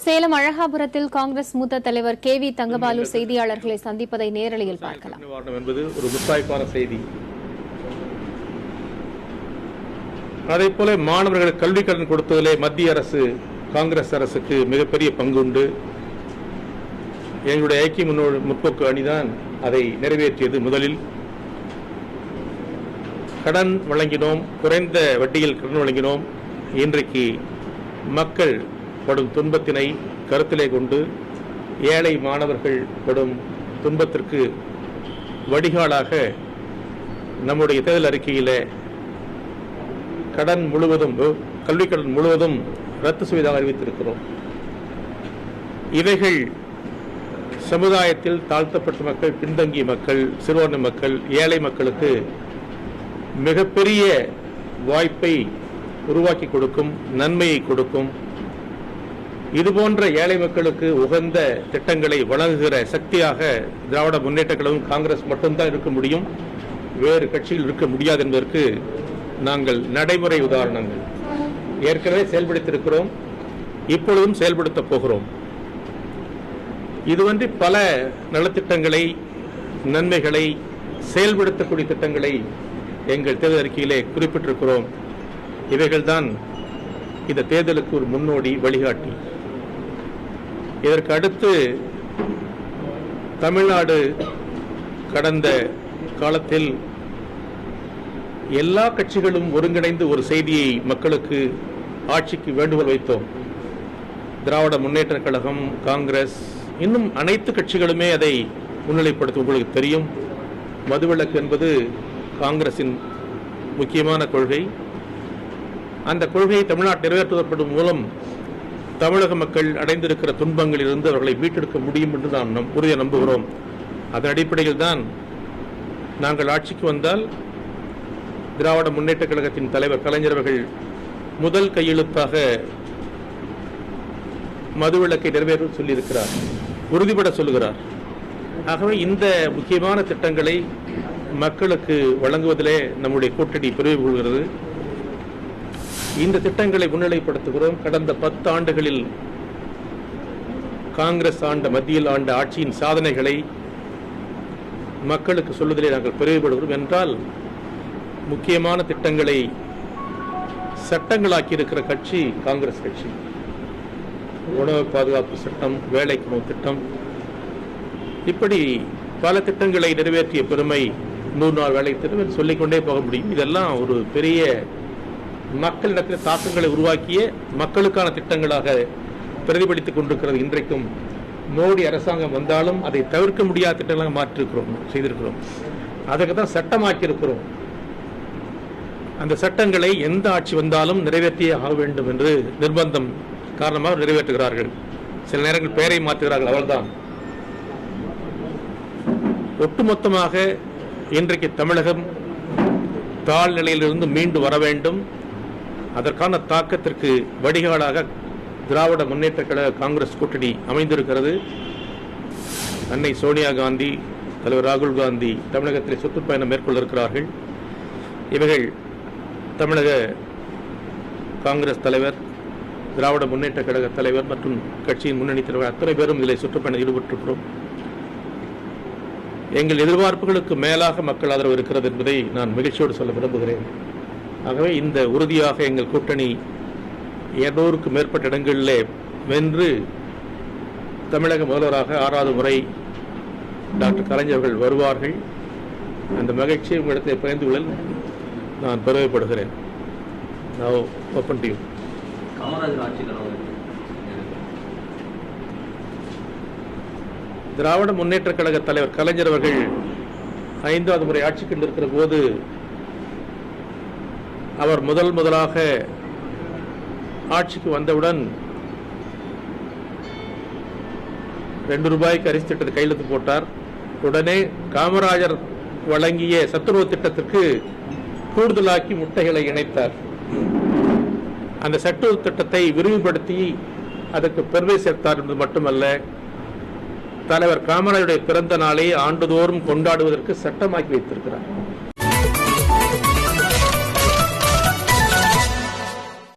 சேலம் அழகாபுரத்தில் காங்கிரஸ் மூத்த தலைவர் KV தங்கபாலு செய்தியாளர்களை சந்திப்பதை நேரலையில் பார்க்கலாம். என்பது ஒரு முத்தாய்ப்பான செய்தி. அதேபோல மாணவர்களுக்கு கல்வி கடன் கொடுத்ததிலே மத்திய அரசு காங்கிரஸ் அரசுக்கு மிகப்பெரிய பங்கு உண்டு. எங்களுடைய ஐக்கிய முற்போக்கு அணிதான் அதை நிறைவேற்றியது. முதலில் கடன் வழங்கினோம், குறைந்த வட்டியில் கடன் வழங்கினோம். இன்றைக்கு மக்கள் படும் துன்பத்தினை கருத்திலே கொண்டு ஏழை மாணவர்கள் படும் துன்பத்திற்கு வடிகாலாக நம்முடைய தேர்தல் அறிக்கையிலே கடன் முழுவதும், கல்விக் கடன் முழுவதும் ரத்து செய்வதாக அறிவித்திருக்கிறோம். இவைகள் சமுதாயத்தில் தாழ்த்தப்பட்ட மக்கள், பின்தங்கிய மக்கள், சிறுபான்மை மக்கள், ஏழை மக்களுக்கு மிகப்பெரிய வாய்ப்பை உருவாக்கி கொடுக்கும், நன்மையை கொடுக்கும். இதுபோன்ற ஏழை மக்களுக்கு உகந்த திட்டங்களை வழங்குகிற சக்தியாக திராவிட முன்னேற்ற கழகம், காங்கிரஸ் மட்டும்தான் இருக்க முடியும். வேறு கட்சிகள் இருக்க முடியாது என்பதற்கு நாங்கள் நடைமுறை உதாரணங்கள் ஏற்கனவே செயல்படுத்தியிருக்கிறோம், இப்பொழுதும் செயல்படுத்தப் போகிறோம். இதுவன்றி பல நலத்திட்டங்களை, நன்மைகளை, செயல்படுத்தக்கூடிய திட்டங்களை எங்கள் தேர்தல் அறிக்கையிலே குறிப்பிட்டிருக்கிறோம். இவைகள்தான் இந்த தேர்தலுக்கு ஒரு முன்னோடி, வழிகாட்டி. இதற்கு அடுத்து தமிழ்நாடு கடந்த காலத்தில் எல்லா கட்சிகளும் ஒருங்கிணைந்து ஒரு செய்தியை மக்களுக்கு, ஆட்சிக்கு வேண்டுகோள் வைத்தோம். திராவிட முன்னேற்ற கழகம், காங்கிரஸ், இன்னும் அனைத்து கட்சிகளுமே அதை முன்னிலைப்படுத்தும். உங்களுக்கு தெரியும், மதுவிலக்கு என்பது காங்கிரசின் முக்கியமான கொள்கை. அந்த கொள்கையை தமிழ்நாட்டில் நிறைவேற்றுவதன் மூலம் தமிழக மக்கள் அடைந்திருக்கிற துன்பங்களில் இருந்து அவர்களை மீட்டெடுக்க முடியும் என்று நாம் உறுதியாக நம்புகிறோம். அதன் அடிப்படையில் தான் நாங்கள் ஆட்சிக்கு வந்தால் திராவிட முன்னேற்ற கழகத்தின் தலைவர் கலைஞர் அவர்கள் முதல் கையெழுத்தாக மதுவிலக்கை நிறைவேற்ற சொல்லியிருக்கிறார், உறுதிபட சொல்லுகிறார். ஆகவே இந்த முக்கியமான திட்டங்களை மக்களுக்கு வழங்குவதிலே நம்முடைய கூட்டணி பெருமை கொள்கிறது. இந்த திட்டங்களை முன்னிலைப்படுத்துகிறோம். கடந்த 10 ஆண்டுகளில் காங்கிரஸ் ஆண்ட, மத்தியில் ஆண்ட ஆட்சியின் சாதனைகளை மக்களுக்கு சொல்வதிலே நாங்கள் பெருமைப்படுகிறோம். என்றால் முக்கியமான திட்டங்களை சட்டங்களாக்கி இருக்கிற கட்சி காங்கிரஸ் கட்சி. உணவு பாதுகாப்பு சட்டம், வேலைக்கு உணவு திட்டம், இப்படி பல திட்டங்களை நிறைவேற்றிய பெருமை, 100 நாள் வேலை திட்டம் சொல்லிக்கொண்டே போக முடியும். இதெல்லாம் ஒரு பெரிய மக்களிடத்தில் தாக்கங்களை உருவாக்கிய மக்களுக்கான திட்டங்களாக பிரதிபலித்துக் கொண்டிருக்கிறது. இன்றைக்கும் மோடி அரசாங்கம் வந்தாலும் அதை தவிர்க்க முடியாத திட்டங்களாக மாற்றிருக்கிறோம், செய்திருக்கிறோம். அதுக்கு தான் சட்டமாக்கி இருக்கிறோம். அந்த சட்டங்களை எந்த ஆட்சி வந்தாலும் நிறைவேற்றியே ஆக வேண்டும் என்று நிர்பந்தம் காரணமாக நிறைவேற்றுகிறார்கள். சில நேரங்கள் பெயரை மாற்றுகிறார்கள், அவள்தான். ஒட்டுமொத்தமாக இன்றைக்கு தமிழகம் தாழ்நிலையிலிருந்து மீண்டு வர வேண்டும். அதற்கான தாக்கத்திற்கு வடிகாலாக திராவிட முன்னேற்ற கழக காங்கிரஸ் கூட்டணி அமைந்திருக்கிறது. அன்னை சோனியா காந்தி, தலைவர் ராகுல் காந்தி தமிழகத்தில் சுற்றுப்பயணம் மேற்கொள்ள இருக்கிறார்கள். இவைகள் தமிழக காங்கிரஸ் தலைவர், திராவிட முன்னேற்ற கழக தலைவர் மற்றும் கட்சியின் முன்னணி தலைவர் அத்தனை பேரும் இதில் சுற்றுப்பயணம் ஈடுபட்டிருக்கிறோம். எங்கள் எதிர்பார்ப்புகளுக்கு மேலாக மக்கள் ஆதரவு இருக்கிறது என்பதை நான் மகிழ்ச்சியோடு சொல்ல விரும்புகிறேன். ஆகவே இந்த உறுதியாக எங்கள் கூட்டணி 200க்கும் மேற்பட்ட இடங்களிலே வென்று தமிழக முதல்வராக 6வது முறை டாக்டர் கலைஞர் அவர்கள் வருவார்கள். அந்த மகிழ்ச்சியை உங்களிடத்தில் பகிர்ந்து கொள்ள நான் பெருமைப்படுகிறேன். நான் open to you. Dravida Munnetra கழக தலைவர் கலைஞர் அவர்கள் 5வது முறை ஆட்சிக்கு இருக்கிற போது அவர் முதலாக ஆட்சிக்கு வந்தவுடன் 2 ரூபாய்க்கு அரிசி திட்டத்தை கையெழுத்து போட்டார். உடனே காமராஜர் வழங்கிய சத்துணவு திட்டத்திற்கு கூடுதலாக்கி முட்டைகளை இணைத்தார். அந்த சத்துணவு திட்டத்தை விரிவுபடுத்தி அதற்கு பெருமை சேர்த்தார் என்பது மட்டுமல்ல, தலைவர் காமராஜருடைய பிறந்த நாளை ஆண்டுதோறும் கொண்டாடுவதற்கு சட்டமாக்கி வைத்திருக்கிறார்.